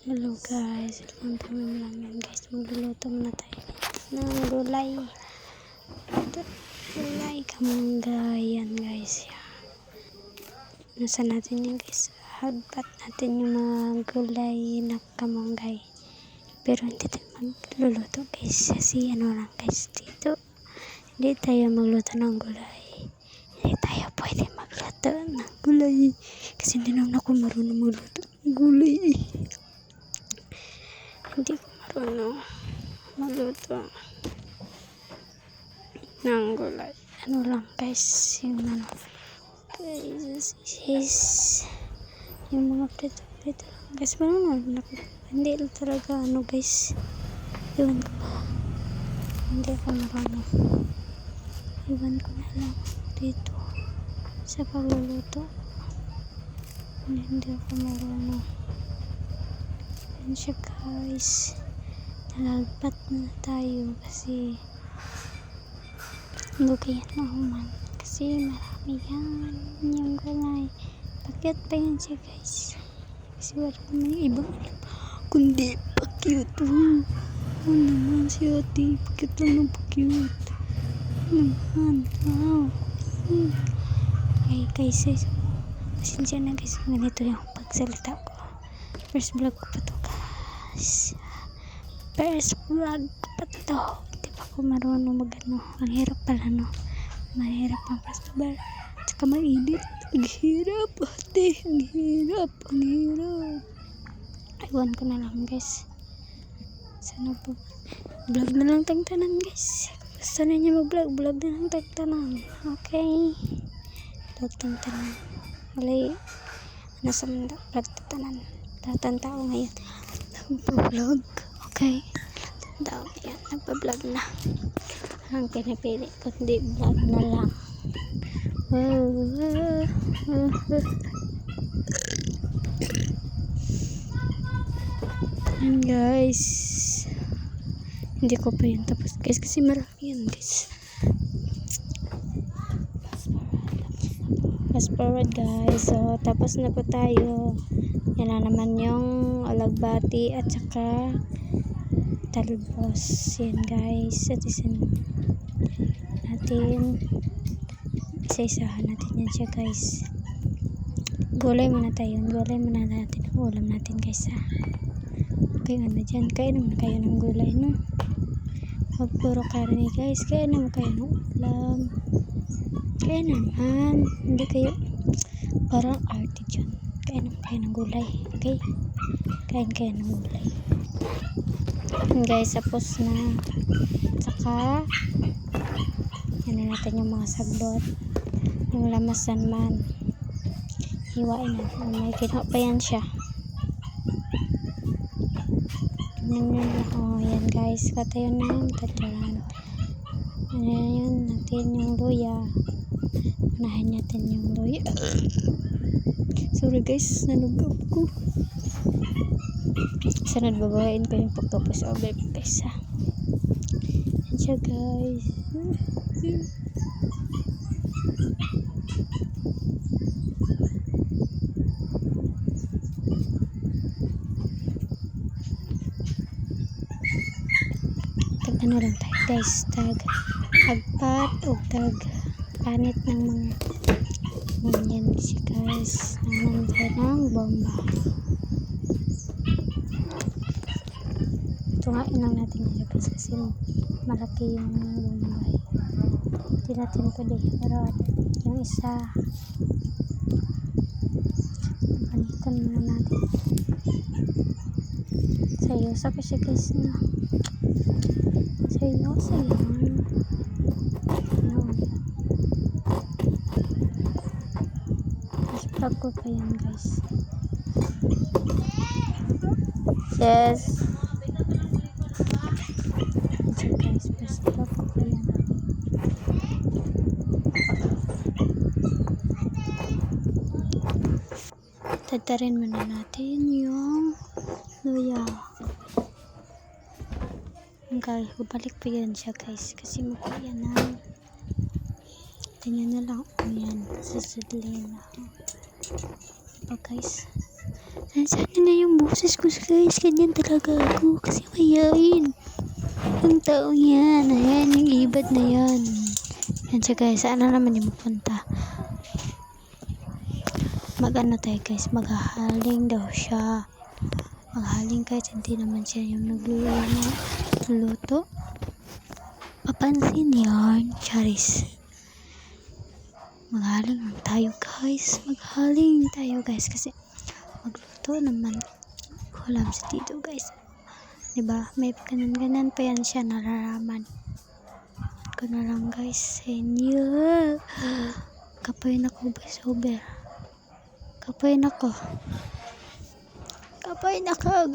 Hello guys, welcome to my vlog guys. Magluluto muna tayo ng gulay. Gulay kamunggay yan guys. Nasa natin yan guys. Hagpat natin yung mga gulay na kamunggay. Pero hindi tayo magluluto guys. Kasi ano lang guys dito. Hindi tayo magluto ng gulay. Hindi tayo pwede magluto ng gulay. Kasi hindi naman ako marunong magluto ng gulay. Hindi ko marunong magluto ng gulay. Ano lang guys, yung ano guys is yung mga prito lang guys. Marunong hindi lang talaga ano guys. Iwan ko ba? Hindi ako marunong. Iwan ko na lang dito sa pagluluto. Hindi ako marunong. Yan siya guys, nalagpat na tayo kasi lugayan na human kasi marami yan yung gulay. Bakit pa yan siya guys? Kasi wala naman yung ibang alam kundi pa-cute. Ano naman si ate, bakit lang ng pa-cute naman. Wow. Okay guys, pasensya na guys, ganito yung pagsalita ko. First vlog ko pa to guys. First vlog ko pa to. Hindi pa ako marunong mag-ano. Ang hirap pala no. Mahirap ang first vlog. Tsaka mag-edit. Ang hirap ate. Ang hirap. Ang hirap. Iwan ko na lang guys. Sana po. Vlog na lang tagtanan guys. Gusto na niya mag-vlog. Vlog na lang tagtanan. Okay. Vlog tagtanan. Halay. Nasa manda. Vlog tagtanan. Lahat tao ngayon nagpa-vlog. Okay, tao ngayon nagpa-vlog na. Ang pinipili ko hindi vlog na lang. And guys, hindi ko pa yun tapos guys kasi marami yan guys. Fast forward guys. So tapos na po tayo. Yan na naman yung alagbati at saka talbos. Yan guys. At isan natin. Isa-isahan natin yan siya guys. Gulay muna tayo. Gulay muna natin ang ulam natin guys ha. Okay ano dyan. Kaya naman kayo ng gulay no. Huwag puro karne guys. Kaya naman kayo ng ulam. Kaya naman. Hindi kayo parang arte dyan. Kain naman kayo ng gulay. Okay? Kain kayo ng gulay. And guys, tapos na. Saka, yan natin yung mga sagbot. Yung lamasan man. Hiwain na. May kinuha pa yan siya. Yan guys. Katayo na yung tatalan. Yan natin yung luya. Unahin natin yung luya. Sorry guys, nanugap ko. Sana babawain ko yung pagtapos sa obay guys ha. Yan siya guys. Tag ano lang tayo guys. Tag agpat o tag panit ng mga yan siya guys. Naman tayo ng bomba. Tungain lang natin siya guys kasi malaki yung bomba. Hindi natin pwede pero yung isa panitan muna natin. Sayo sa kasi guys na sayo vlog ko pa yan guys. Yes. So guys, first vlog ko pa yan. Tatarin muna natin yung luya. Guys, balik pa yan siya guys kasi mukha yan na. Ganyan na lang yan. Sasadlin na. Diba guys? Sana na yung boses ko guys. Ganyan talaga ako. Kasi mayain. Yung tao yan. Ayan, yung ibad na yan. Yan siya guys. Saan na naman yung mapunta? Mag-ano tayo guys. Maghahaling daw siya. Maghaling kahit hindi naman siya yung nagluluto. Papansin yan. Charis. Maghaling lang tayo guys. Maghaling tayo guys. Kasi magluto naman. Kulam sa dito guys. Diba? May ganan-ganan pa yan siya nalalaman. Ko na lang guys. Senyo. Kapoy na ko guys. Over. Kapoy na ko. Kapoy na ko.